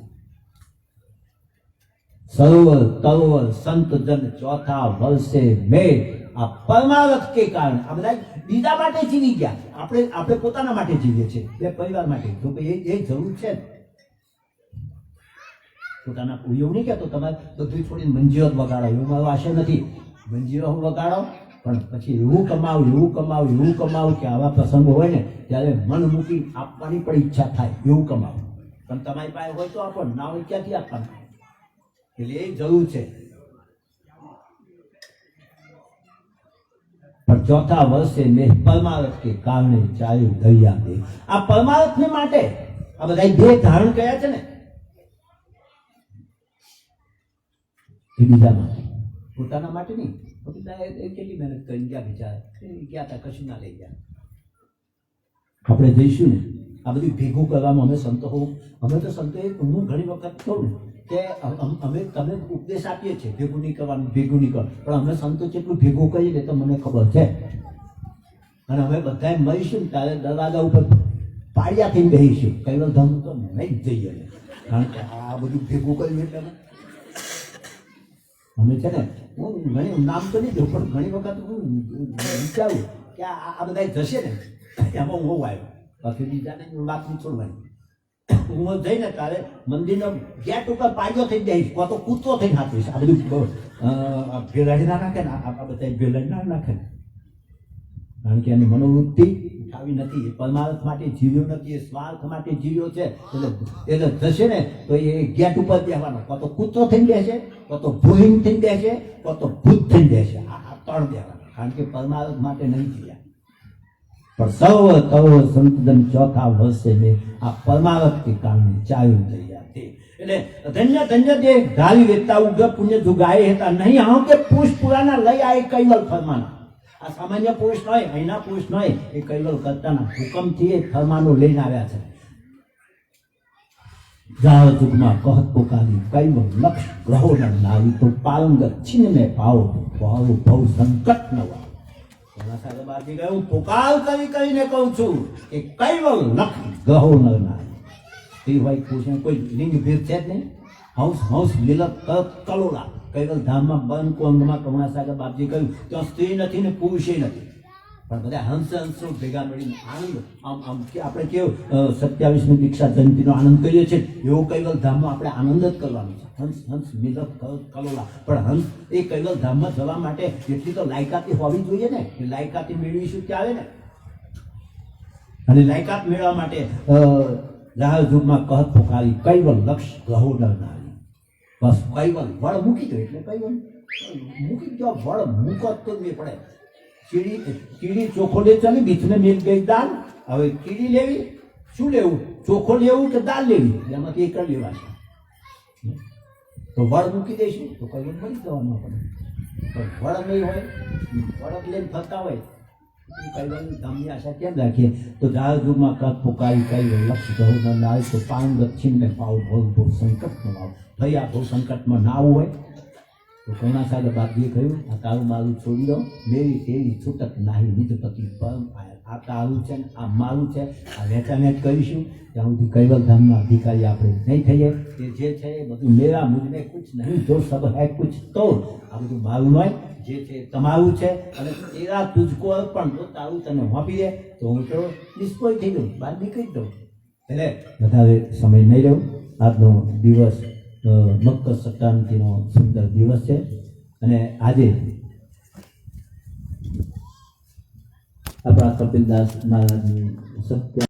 સરોવર તરોવર સંત જન ચોથા વર્ષે મેં આ પરમારથ કે કારણ આ બધા બીજા માટે જીવી ગયા આપણે પોતાના માટે જીવીએ છીએ બે પરિવાર માટે તો એ જરૂર છે પોતાના એવું નહીં કહેતો તમારે બધું છોડીને મંજીરો વગાડો એવું મારો આશય નથી મંજીરો વગાડો પણ પછી એવું કમાવ કે આવા પ્રસંગો હોય ને ત્યારે મન મૂકી આપવાની પણ ઈચ્છા થાય એવું કમાવ પણ તમારી પાસે હોય તો આપો ના હોય ક્યાંથી આપવાનું એટલે એ જરૂર છે પણ ચોથા વર્ષે મેં પરમારથ કે કારણે ચાલ્યું દરિયા દે આ પરમારથને માટે આ બધા દેહ ધારણ કર્યા છે ને એ બીજા માટે પોતાના માટે નહીં કેટલી મહેનત કરી ગયા બિચારા ગયા હતા કશું ના લઈ ગયા આપણે જઈશું ને આ બધું ભેગું કરવામાં અમે સંતો હું ઘણી વખત કહું ને કે અમે તમે ઉપદેશ આપીએ છીએ ભેગું નહીં કરવાનું પણ અમે સંતો જેટલું ભેગું કરીએ તો મને ખબર છે અને અમે બધા મળીશું ને ત્યારે દરવાજા ઉપર પાડિયા થઈને બેસીશું કઈ ધમ તો નહીં જ જઈએ કારણ કે આ બધું ભેગું કર્યું એટલે અમે છે ને હું ઘણી નામ તો નહીં દઉં પણ ઘણી વખત હું વિચારું કે આ બધા જશે ને એમાં હું આવ્યો બાકી બીજાને વાત નહીં છોડવાની હું જઈને તારે મંદિરનો ગેટ ઉપર પાડ્યો થઈ જઈશ તો કૂતરો થઈને હાથીશ આ બધું ભેલાડી ના નાખે ને આ બધા ભેલાડી ના નાખે ને કારણ કે એની મનોવૃત્તિ ઉઠાવી નથી પરમાર્થ માટે જીવ્યો નથી એ સ્વાર્થ માટે જીવ્યો છે એટલે જશે ને તો એ ગેટ ઉપર બેસવાનો તો કૂતરો થઈને બેસે તો ભૂહિન થઈને બેસે તો ભૂત થઈને બેસે આ 3 બેસવાના કારણ કે પરમાર્થ માટે નહીં જીવ્યા પણ સર્વ સંતદન ચોથા વર્ષે મેં આ પરમારથ કે કારણે ચાલ્યું દરિયા તે એટલે ધન્ય દે ધારી વેતા ઉગ પુણ્ય જુગાય હતા નહીં હા કે પુરુષ પુરાના લઈ આય કૈવલ ફરમાના આ સામાન્ય પુરુષ નય અહીંના પુરુષ નય એ કૈવલ કરતાના હુકમથી એ ફરમાનો લઈને આવ્યા છે જાવ જુગમાં કહત પોકારી કૈવલ લક્ષ ગ્રહો નાવી તો પાલંગત છીન મેં ભાવ ભવ સંકટ ન વા હું પુકાર કરીને કહું છું કે કૈવલ લક્ષ ગ્રહો નાવી ભાઈ પુરુષ કોઈ લિંગ ભેદ છે જ નહીં હંસ લીલક કલોલા કૈવલ ધામમાં બંધ કોંગમાં કરુણા સાગર બાપજી કહ્યું ત્યાં સ્ત્રી નથી ને પુરુષે નથી પણ બધા હંસો ભેગા મળીને આનંદ આમ કે આપણે કેવું 27મી દીક્ષા જયંતિનો આનંદ કરીએ છીએ એવો કૈવલ ધામમાં આપણે આનંદ જ કરવાનો છે. હંસ મિલત કલોલા, પણ હંસ એ કૈવલ ધામમાં જવા માટે એટલી તો લાયકાતી હોવી જોઈએ ને. એ લાયકાતી મેળવીશું ત્યાં આવે ને. અને લાયકાત મેળવવા માટે રાહજુગમાં કહત પુકારી કૈવલ લક્ષ ગ્રહો નારી. બસ કૈવલ વળ મૂકી દો એટલે કૈવલ મૂકી દો. વળ મૂકો તો જ નહીં પડે. કીડી ચોખ્ખો લે ચાલી બીજને મેલ ગઈ દાલ. હવે કીડી લેવી, શું લેવું? ચોખ્ખો લેવું કે દાલ લેવી? એમાંથી એક જ લેવા છે. તો વળ મૂકી દઈશું તો કૈવલ મળી જવાનું આપણે. પણ વળ નહીં હોય, વળક લઈને ફરતા હોય કૈવલની ધામની આશા કેમ રાખીએ? તો રાહજુગમાં કહત પુકારી કૈવલ લક્ષ ગ્રહો ન લાય તો પાંગ છીનને પાવ ભવ સંકટમાં લાવ. ભાઈ આ બહુ સંકટમાં ના આવવું હોય તો કરુણાસાગર બાપજીએ કહ્યું આ તારું મારું છોડી દો. મેરી તેરી છૂટક નાહી નિજપતિ પરમ આયા. આ તારું છે ને આ મારું છે, આ વેચામેચ કરીશું ત્યાં સુધી કૈવલ ધામના અધિકારી આપણે નહીં થઈએ. એ જે છે એ બધું મેરા મુજને કુછ નહીં, જો સબ હૈ કુછ તો. આ બધું મારું નહીં, જે છે તમારું છે. અને તેરા તુજકો પણ જો તારું તને વાપી દે તો હું તો નિષ્ફળ થઈ દઉં, બહાર નીકળી દઉં. એટલે વધારે સમય નહીં રહ્યો. આજનો દિવસ મકર સંક્રાંતિનો સુંદર દિવસ છે. અને આજે આપણા કપિલદાસ મહારાજની સત્ય